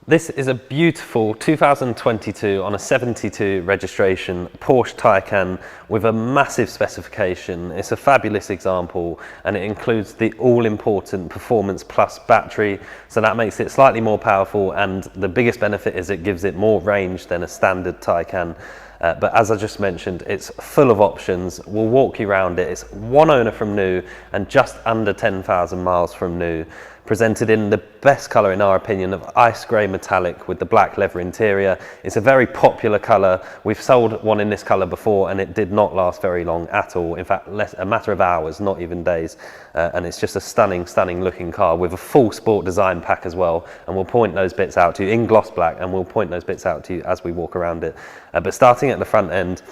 This is a beautiful 2022 on a 72 registration Porsche Taycan with a massive specification. It's a fabulous example and it includes the all-important Performance Plus battery, so that makes it slightly more powerful, and the biggest benefit is it gives it more range than a standard Taycan. But as I just mentioned, it's full of options. We'll walk you around it. It's one owner from new and just under 10,000 miles from new. Presented in the best colour, in our opinion, of ice grey metallic with the black leather interior. It's a very popular colour. We've sold one in this colour before and it did not last very long at all. In fact, a matter of hours, not even days. And it's just a stunning, stunning looking car with a full sport design pack as well. And we'll point those bits out to you in gloss black, and we'll point those bits out to you as we walk around it. But starting at the front end,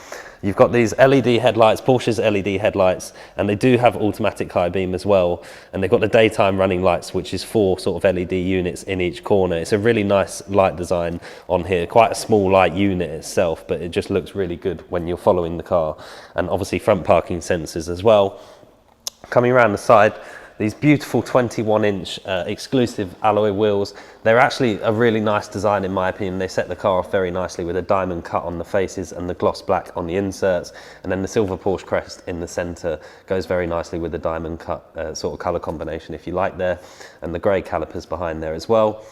you've got these LED headlights, Porsche's LED headlights, and they do have automatic high beam as well. And they've got the daytime running lights, which is 4 sort of LED units in each corner. It's a really nice light design on here, quite a small light unit itself, but it just looks really good when you're following the car. And obviously front parking sensors as well. Coming around the side, these beautiful 21-inch exclusive alloy wheels. They're actually a really nice design in my opinion. They set the car off very nicely with a diamond cut on the faces and the gloss black on the inserts. And then the silver Porsche crest in the centre goes very nicely with the diamond cut sort of colour combination, if you like, there. And the grey calipers behind there as well.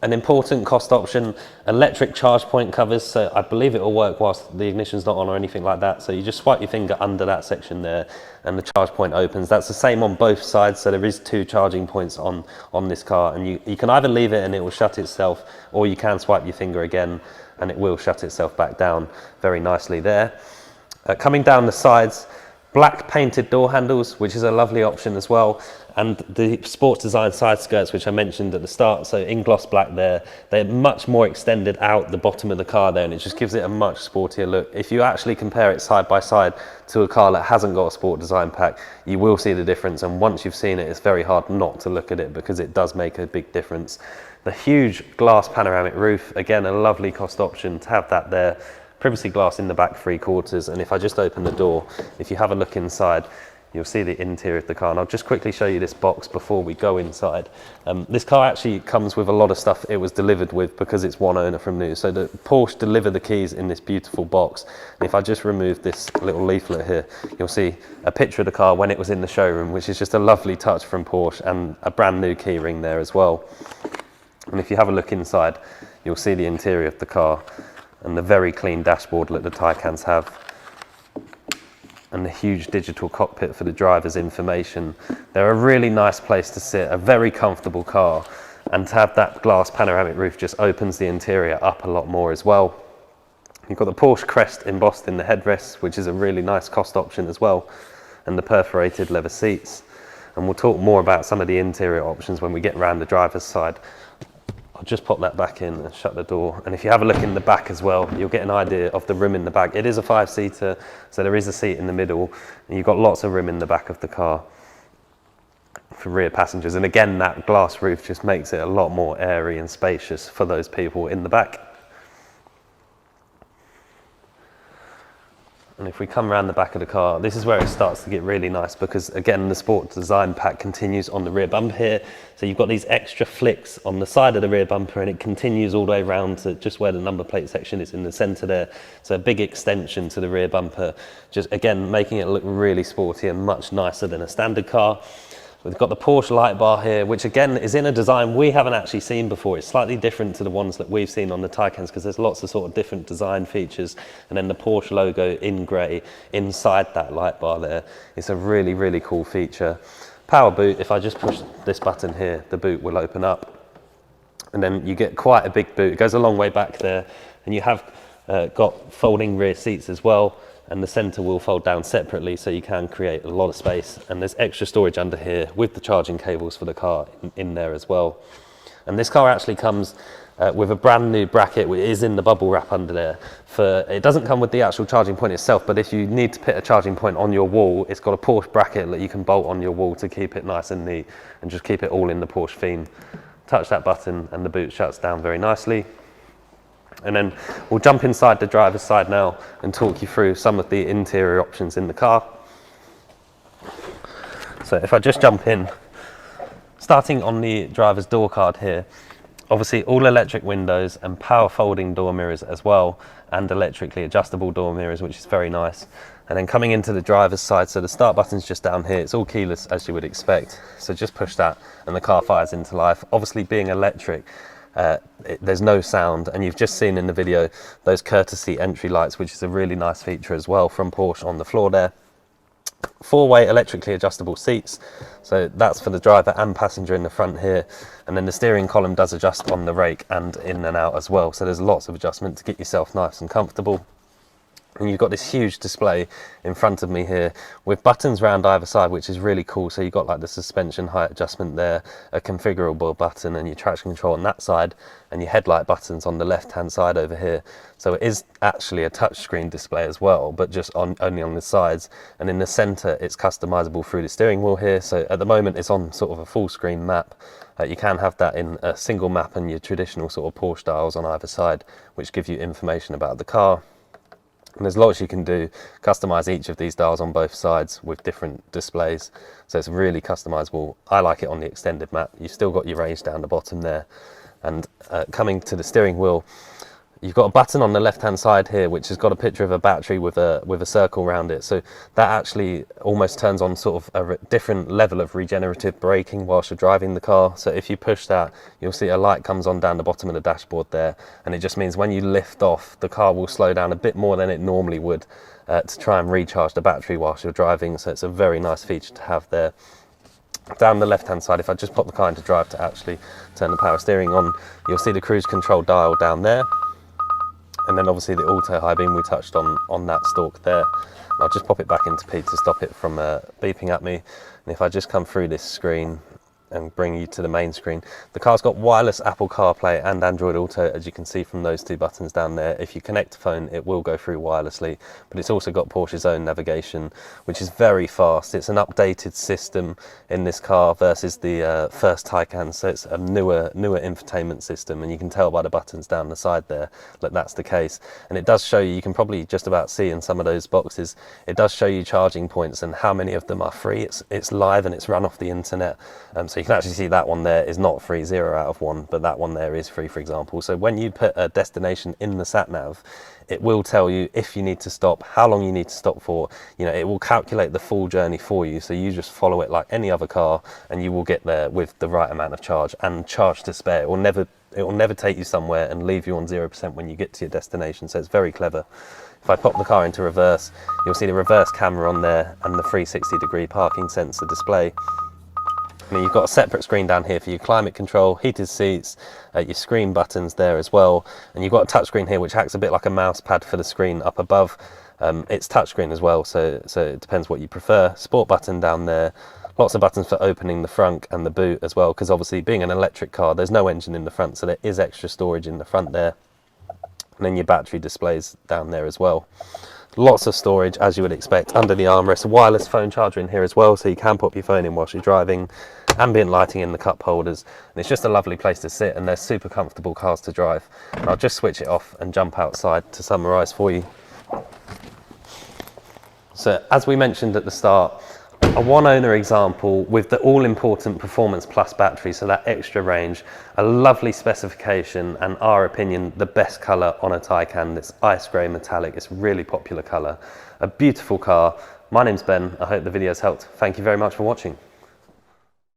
An important cost option, electric charge point covers, so I believe it will work whilst the ignition's not on or anything like that. So you just swipe your finger under that section there and the charge point opens. That's the same on both sides, so there is 2 charging points on this car, and you can either leave it and it will shut itself, or you can swipe your finger again and it will shut itself back down very nicely there. Coming down the sides, black painted door handles, which is a lovely option as well. And the sports design side skirts, which I mentioned at the start, so in gloss black there, they're much more extended out the bottom of the car there, and it just gives it a much sportier look. If you actually compare it side by side to a car that hasn't got a sport design pack, you will see the difference. And once you've seen it, it's very hard not to look at it because it does make a big difference. The huge glass panoramic roof, again, a lovely cost option to have that there. Privacy glass in the back 3/4, and if I just open the door, if you have a look inside, you'll see the interior of the car. And I'll just quickly show you this box before we go inside. This car actually comes with a lot of stuff it was delivered with because it's one owner from new. So the Porsche deliver the keys in this beautiful box. And if I just remove this little leaflet here, you'll see a picture of the car when it was in the showroom, which is just a lovely touch from Porsche, and a brand new key ring there as well. And if you have a look inside, you'll see the interior of the car and the very clean dashboard that the Taycans have, and the huge digital cockpit for the driver's information. They're a really nice place to sit, a very comfortable car, and to have that glass panoramic roof just opens the interior up a lot more as well. You've got the Porsche crest embossed in the headrests, which is a really nice cost option as well, and the perforated leather seats. And we'll talk more about some of the interior options when we get around the driver's side. I'll just pop that back in and shut the door. And if you have a look in the back as well, you'll get an idea of the room in the back. It is a 5-seater, so there is a seat in the middle, and you've got lots of room in the back of the car for rear passengers. And again, that glass roof just makes it a lot more airy and spacious for those people in the back. And if we come around the back of the car, this is where it starts to get really nice, because again, the sport design pack continues on the rear bumper here. So you've got these extra flicks on the side of the rear bumper, and it continues all the way around to just where the number plate section is in the center there. So a big extension to the rear bumper, just again, making it look really sporty and much nicer than a standard car. We've got the Porsche light bar here, which again is in a design we haven't actually seen before. It's slightly different to the ones that we've seen on the Taycans because there's lots of sort of different design features. And then the Porsche logo in grey inside that light bar there. It's a really, really cool feature. Power boot, if I just push this button here, the boot will open up. And then you get quite a big boot. It goes a long way back there. And you have got folding rear seats as well. And the center will fold down separately, so you can create a lot of space. And there's extra storage under here with the charging cables for the car in there as well. And this car actually comes with a brand new bracket, which is in the bubble wrap under there. It doesn't come with the actual charging point itself, but if you need to put a charging point on your wall, it's got a Porsche bracket that you can bolt on your wall to keep it nice and neat and just keep it all in the Porsche theme. Touch that button and the boot shuts down very nicely. And then we'll jump inside the driver's side now and talk you through some of the interior options in the car. So if I just jump in, starting on the driver's door card here, Obviously all electric windows and power folding door mirrors as well, and electrically adjustable door mirrors, which is very nice. And then coming into the driver's side, so the start button's just down here. It's all keyless as you would expect. So just push that and the car fires into life. Obviously being electric, there's no sound, and you've just seen in the video those courtesy entry lights, which is a really nice feature as well from Porsche on the floor there. 4-way electrically adjustable seats, so that's for the driver and passenger in the front here, and then the steering column does adjust on the rake and in and out as well, so there's lots of adjustment to get yourself nice and comfortable. And you've got this huge display in front of me here with buttons around either side, which is really cool. So you've got like the suspension height adjustment there, a configurable button, and your traction control on that side, and your headlight buttons on the left hand side over here. So it is actually a touchscreen display as well, but just only on the sides. And in the center it's customizable through the steering wheel here. So at the moment it's on sort of a full screen map. You can have that in a single map and your traditional sort of Porsche dials on either side, which give you information about the car. And there's lots you can do, customize each of these dials on both sides with different displays. So it's really customizable. I like it on the extended map. You've still got your range down the bottom there. And coming to the steering wheel, you've got a button on the left hand side here which has got a picture of a battery with a circle around it, so that actually almost turns on sort of a different level of regenerative braking whilst you're driving the car. So if you push that, you'll see a light comes on down the bottom of the dashboard there, and it just means when you lift off, the car will slow down a bit more than it normally would to try and recharge the battery whilst you're driving. So it's a very nice feature to have there. Down the left hand side, if I just pop the car into drive to actually turn the power steering on, you'll see the cruise control dial down there. And then obviously the auto high beam we touched on that stalk there. And I'll just pop it back into P to stop it from beeping at me. And if I just come through this screen and bring you to the main screen, the car's got wireless Apple CarPlay and Android Auto, as you can see from those two buttons down there. If you connect a phone, it will go through wirelessly, but it's also got Porsche's own navigation, which is very fast. It's an updated system in this car versus the first Taycan, so it's a newer infotainment system, and you can tell by the buttons down the side there that that's the case. And it does show you can probably just about see in some of those boxes, it does show you charging points and how many of them are free. It's live and it's run off the internet, so you can actually see that one there is not free, 0 out of 1, but that one there is free, for example. So when you put a destination in the sat nav, it will tell you if you need to stop, how long you need to stop for. You know, it will calculate the full journey for you, so you just follow it like any other car and you will get there with the right amount of charge and charge to spare. It will never take you somewhere and leave you on 0% when you get to your destination, so it's very clever. If I pop the car into reverse, you'll see the reverse camera on there and the 360-degree parking sensor display. And you've got a separate screen down here for your climate control, heated seats, your screen buttons there as well, and you've got a touch screen here which acts a bit like a mouse pad for the screen up above. It's touchscreen as well, so it depends what you prefer. Sport button down there, lots of buttons for opening the front and the boot as well, because obviously being an electric car there's no engine in the front, so there is extra storage in the front there. And then your battery displays down there as well. Lots of storage, as you would expect, under the armrest. A wireless phone charger in here as well, so you can pop your phone in whilst you're driving. Ambient lighting in the cup holders, and it's just a lovely place to sit, and they're super comfortable cars to drive. And I'll just switch it off and jump outside to summarise for you. So as we mentioned at the start, a one-owner example with the all-important Performance Plus battery, so that extra range, a lovely specification, and our opinion, the best colour on a Taycan. This ice grey metallic, it's a really popular colour. A beautiful car. My name's Ben, I hope the video's helped. Thank you very much for watching.